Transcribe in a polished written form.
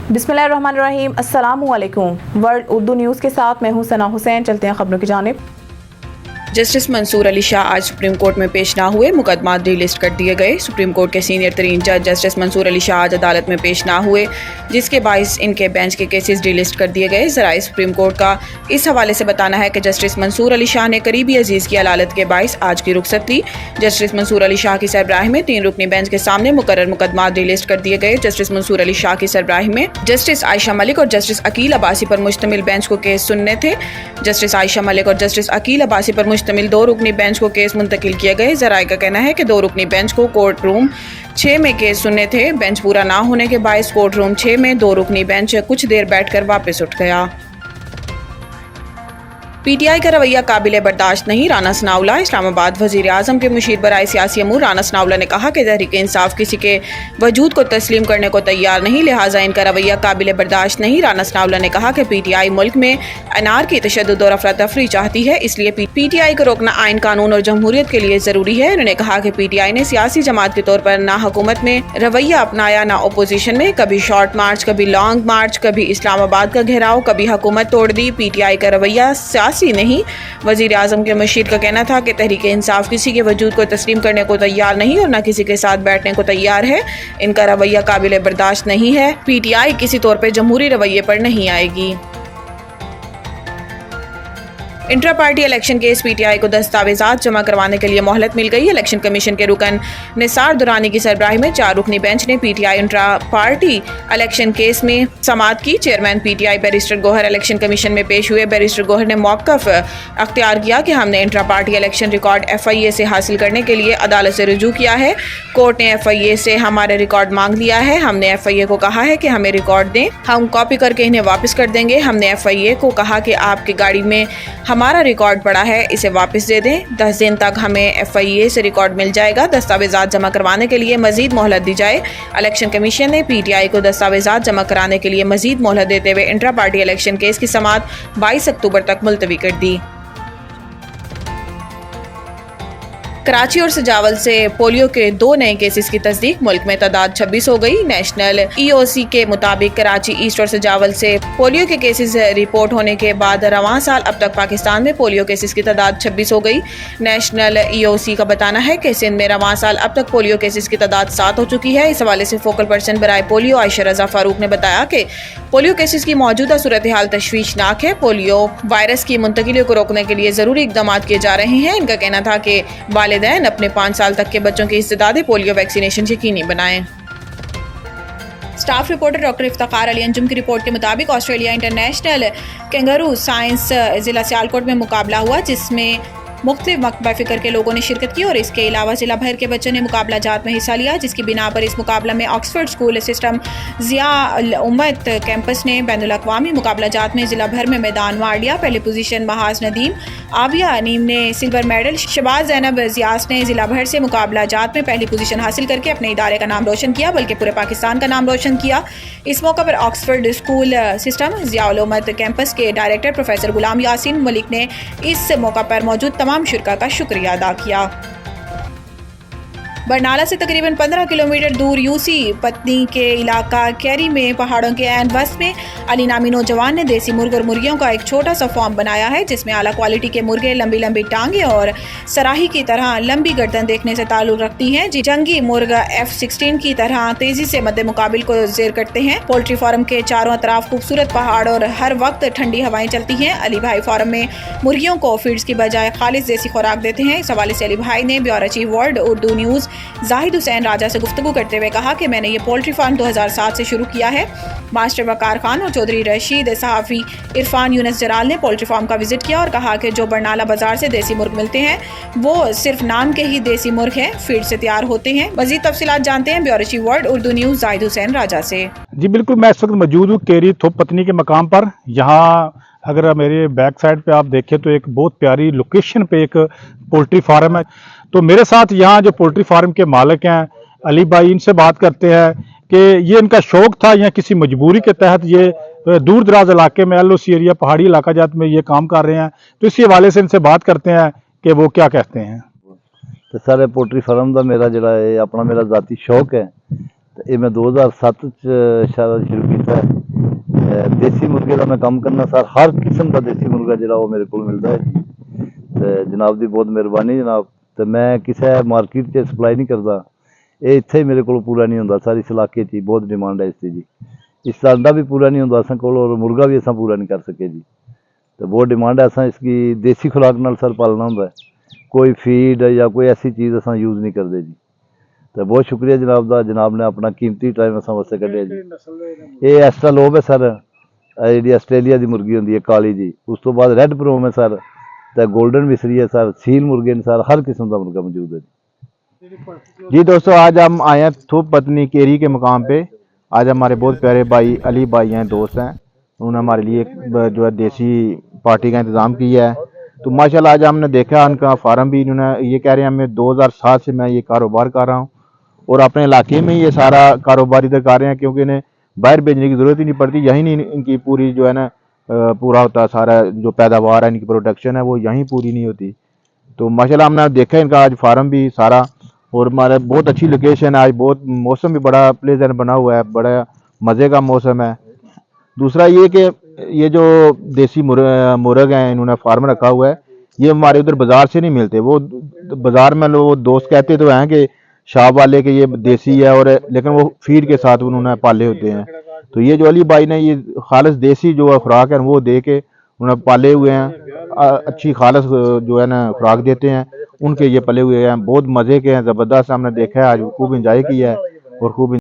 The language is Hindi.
बिस्मिल्लाहिर्रहमानिर्रहीम, अस्सलामुअलैकुम। वर्ल्ड उर्दू न्यूज़ के साथ मैं हूं सना हुसैन। चलते हैं खबरों की जानिब। जस्टिस मंसूर अली शाह आज सुप्रीम कोर्ट में पेश ना हुए, मुकदमा डिलिस्ट कर दिए गए। सुप्रीम कोर्ट के सीनियर तरीन जज जस्टिस मंसूर अली शाह आज अदालत में पेश ना हुए, जिसके बायस इनके बेंच के केसेस डिलिस्ट कर दिए गए। ज़राए सुप्रीम कोर्ट का इस हवाले से बताना है कि जस्टिस मंसूर अली शाह ने करीबी अजीज़ की अदालत के बायस आज की रुखसत ली। जस्टिस मंसूर अली शाह की सरबराही में 3 रुकनी बेंच के सामने मुकर्रर मुकदमा डिलिस्ट कर दिए गए। जस्टिस मंसूर अली शाह की सरबराही में जस्टिस आयशा मलिक और जस्टिस अकील अब्बासी पर मुश्तमिल बेंच को केस सुनने थे। जस्टिस आयशा मलिक और जस्टिस अकील अब्बासी पर मुश्तमिल 2 रुकनी बेंच को केस मुंतकिल किए गए। ज़राए का कहना है कि 2 रुकनी बेंच को कोर्ट रूम 6 में केस सुनने थे। बेंच पूरा ना होने के बायस कोर्ट रूम 6 में 2 रुकनी बेंच कुछ देर बैठकर वापस उठ गया। पीटीआई का रवैया काबिल बर्दाश्त नहीं, राना सनाउल्लाह। इस्लामाबाद वज़ीर आज़म के मुशीर बराए सियासी अमूर राना सनाउल्लाह ने कहा कि तहरीक इंसाफ किसी के वजूद को तस्लीम करने को तैयार नहीं, लिहाजा इनका रवैया काबिल बर्दाश्त नहीं। राना सनाउल्लाह ने कहा कि पीटीआई मुल्क में अनार की तशद्दुद और अफरा तफरी चाहती है, इसलिए पीटीआई को रोकना आइन कानून और जमहूरियत के लिए ज़रूरी है। उन्होंने कहा कि पीटीआई ने सियासी जमात के तौर पर ना हुकूमत में रवैया अपनाया ना अपोजिशन में, कभी शॉर्ट मार्च, कभी लॉन्ग मार्च, कभी इस्लामाबाद का घेराव, कभी हुकूमत तोड़ दी। पीटीआई का रवैया नहीं। वजीर आजम के मुशीर का कहना था कि तहरीक इंसाफ किसी के वजूद को तस्लीम करने को तैयार नहीं और न किसी के साथ बैठने को तैयार है। इनका रवैया काबिल बर्दाश्त नहीं है। पीटीआई किसी तौर पर जमहूरी रवैये पर नहीं आएगी। Intra party election case PTI को दस्तावेजात जमा करवाने के लिए मोहलत मिल गई। इलेक्शन कमीशन के रुकन निसार दुरानी की सरबराही में 4 रुकनी बेंच ने PTI intra party election case में समाअत की। Chairman PTI barrister Gohar election commission में पेश हुए। बैरिस्टर गोहर ने मौक़िफ़ अख्तियार किया कि हमने intra party election record FIA से हासिल करने के लिए अदालत से रुजू किया है। कोर्ट ने FIA से हमारे रिकॉर्ड मांग लिया है। हमने FIA को कहा है कि हमें रिकॉर्ड दें, हम कॉपी करके इन्हें वापस कर देंगे। हमने FIA को कहा कि आपकी गाड़ी में हमारा रिकॉर्ड पड़ा है, इसे वापस दे दें। 10 दिन तक हमें FIA से रिकॉर्ड मिल जाएगा। दस्तावेजात जमा करवाने के लिए मजीद मोहलत दी जाए। इलेक्शन कमीशन ने पीटीआई को दस्तावेजात जमा कराने के लिए मजीद मोहलत देते हुए इंट्रा पार्टी इलेक्शन केस की समाअत 22 अक्टूबर तक मुलतवी कर दी। कराची और सजावल से पोलियो के 2 नए केसेस की तस्दीक, मुल्क में तादाद 26 हो गई। नेशनल EOC के मुताबिक कराची ईस्ट और सजावल से पोलियो के केसेस रिपोर्ट होने के बाद रवां साल अब तक पाकिस्तान में पोलियो केसेस की तादाद 26 हो गई। नेशनल EOC का बताना है कि सिंध में रवां साल अब तक पोलियो केसेस की तादाद 7 हो चुकी है। इस हवाले से फोकल पर्सन बराए पोलियो आयशा रजा फारूक ने बताया कि पोलियो केसेस की मौजूदा सूरत हाल तशवीशनाक है। पोलियो वायरस की मुंतकिली को रोकने के लिए ज़रूरी इकदाम किए जा रहे हैं। इनका कहना था कि वालिदैन अपने 5 साल तक के बच्चों की इस्तेदादे पोलियो वैक्सीनेशन यकीनी बनाएं। Staff reporter doctor Iftikhar Ali Anjum की रिपोर्ट के मुताबिक ऑस्ट्रेलिया इंटरनेशनल कैंगारू साइंस जिला सियालकोट में मुकाबला हुआ, जिसमें मुख्तलिफ मकबा फ़िक्र के लोगों ने शिरकत की और इसके अलावा ज़िला भर के बच्चों ने मुकाबला जात में हिस्सा लिया, जिसकी बिना पर इस मुकाबला में ऑक्सफोर्ड स्कूल सिस्टम ज़िया उम्मत कैंपस ने बैनुल अक़वामी मुकाबला जात में ज़िला भर में मैदान मार लिया। पहली पोजीशन महाज नदीम आबिया नीम ने सिल्वर मेडल, शबाज ज़ैनब ज़ियास ने ज़िला भर से मुकाबला जात में पहली पोजीशन हासिल करके अपने इदारे का नाम रोशन किया, बल्कि पूरे पाकिस्तान का नाम रोशन किया। इस मौका पर ऑक्सफोर्ड स्कूल सिस्टम ज़िया उम्मत कैंपस के डायरेक्टर प्रोफेसर गुलाम यासीन मलिक ने इस मौका पर मौजूद तमाम शुरका का शुक्रिया अदा किया। बरनाला से तकरीबन 15 किलोमीटर दूर यूसी पत्नी के इलाका कैरी में पहाड़ों के ऐन वस्त में अली नामी नौजवान ने देसी मुर्ग और मुर्गियों का एक छोटा सा फार्म बनाया है, जिसमें आला क्वालिटी के मुर्गे लंबी लंबी टांगे और सराही की तरह लंबी गर्दन देखने से ताल्लुक रखती हैं। जंगी मुर्गा F-16 की तरह तेजी से मद्दे मुकाबिल को जेर करते हैं। पोल्ट्री फार्म के चारों तरफ खूबसूरत पहाड़ और हर वक्त ठंडी हवाएं चलती हैं। अली भाई फार्म में मुर्गियों को फीड्स की बजाय खालिस देसी खुराक देते हैं। इस हवाले से अली भाई ने bureau chief world Urdu news Zahid Hussain Raja से गुफ्तगू करते हुए कहा कि मैंने ये पोल्ट्री फार्म 2007 से शुरू किया है। मास्टर वकार खान और चौधरी रशीद सहाफ़ी इरफान यूनस जराल ने पोल्ट्री फार्म का विजिट किया और कहा कि जो बरनाला बाजार से देसी मुर्ग मिलते हैं वो सिर्फ नाम के ही देसी मुर्ग हैं, फीड से तैयार होते हैं। मजीद तफसीलात जानते हैं bureau chief world Urdu news Zahid Hussain Raja से। जी बिल्कुल, मैं इस वक्त मौजूद हूँ केरी थोप पत्नी के मकाम पर। यहाँ अगर मेरे बैक साइड पे आप देखें तो एक बहुत प्यारी लोकेशन पे एक पोल्ट्री फार्म है। तो मेरे साथ यहाँ जो पोल्ट्री फार्म के मालिक हैं अली भाई, इनसे बात करते हैं कि ये इनका शौक था या किसी मजबूरी के तहत ये दूर दराज इलाके में LOC एरिया पहाड़ी इलाका जात में ये काम कर रहे हैं। तो इसी हवाले से इनसे बात करते हैं कि वो क्या कहते हैं। तो सारे पोल्ट्री फार्म का मेरा जरा अपना मेरा जाती शौक है ਤੇ ਇਹ ਮੈਂ 2007 ਚ ਸ਼ਾਇਦ ਸ਼ੁਰੂ ਕੀਤਾ ਹੈ। ਦੇਸੀ ਮੁਰਗੇ ਦਾ ਮੈਂ ਕੰਮ ਕਰਨਾ ਸਰ, ਹਰ ਕਿਸਮ ਦਾ ਦੇਸੀ ਮੁਰਗਾ ਜਿਹੜਾ ਉਹ ਮੇਰੇ ਕੋਲ ਮਿਲਦਾ ਹੈ ਜੀ। ਤੇ ਜਨਾਬ ਦੀ ਬਹੁਤ ਮਿਹਰਬਾਨੀ ਜਨਾਬ। ਤੇ ਮੈਂ ਕਿਸੇ ਮਾਰਕੀਟ 'ਚ ਸਪਲਾਈ ਨਹੀਂ ਕਰਦਾ, ਇਹ ਇੱਥੇ ਹੀ ਮੇਰੇ ਕੋਲ ਪੂਰਾ ਨਹੀਂ ਹੁੰਦਾ ਸਰ। ਇਸ ਇਲਾਕੇ 'ਚ ਹੀ ਬਹੁਤ ਡਿਮਾਂਡ ਹੈ ਇਸ ਦੀ ਜੀ। ਇਸ ਦਾ अंडा भी पूरा नहीं होता असा को, और मुर्गा भी असा पूरा नहीं कर सके जी। तो बहुत डिमांड है। असा इसकी देसी खुराक नाल सर पालना होंगे, कोई फीड या कोई ऐसी चीज़ असा यूज़ नहीं करते जी। तो बहुत शुक्रिया जनाब का, जनाब ने अपना कीमती टाइम असा वास्ते कढ़िया जी। ये एस्ट्रालोब है सर, जी आस्ट्रेलिया की मुर्गी होंगी है काली जी। उस तो बाद रैड प्रोम है सर, तो गोल्डन मिसरी है सर, सील मुर्गे ने सर, हर किस्म का मुर्गा मौजूद है जी। जी दोस्तों, आज हम आए हैं थोप पत्नी केरी के मुकाम पे। आज हमारे बहुत प्यारे भाई अली भाई हैं, दोस्त हैं, उन्होंने हमारे लिए एक जो है देसी पार्टी का इंतज़ाम किया है। तो माशाल्लाह आज हमने देखा उनका फार्म भी, इन्होंने ये कह रहे हैं हमें 2007 से मैं ये कारोबार कर रहा हूँ और अपने इलाके में ये सारा कारोबार इधर कर रहे हैं, क्योंकि इन्हें बाहर भेजने की ज़रूरत ही नहीं पड़ती। यहीं नहीं इनकी पूरी जो है ना पूरा होता, सारा जो पैदावार है इनकी प्रोडक्शन है वो यहीं पूरी नहीं होती। तो माशाल्लाह हमने देखा इनका आज फार्म भी सारा, और हमारे बहुत अच्छी लोकेशन है। आज बहुत मौसम भी बड़ा प्लेजेंट बना हुआ है, बड़ा मज़े का मौसम है। दूसरा ये कि ये जो देसी मुर्ग हैं इन्होंने फार्म रखा हुआ है, ये हमारे उधर बाज़ार से नहीं मिलते। वो बाज़ार में लोग दोस्त कहते तो हैं कि शाह वाले के ये देसी है, और लेकिन वो फीड के साथ उन्होंने पाले होते हैं। तो ये जो अली भाई ने ये खालिस देसी जो खुराक है वो दे के उन्होंने पाले हुए हैं, अच्छी खालिस जो है ना खुराक देते हैं, उनके ये पले हुए हैं, बहुत मज़े के हैं, ज़बरदस्त। हमने देखा है आज खूब इंजॉय किया है और खूब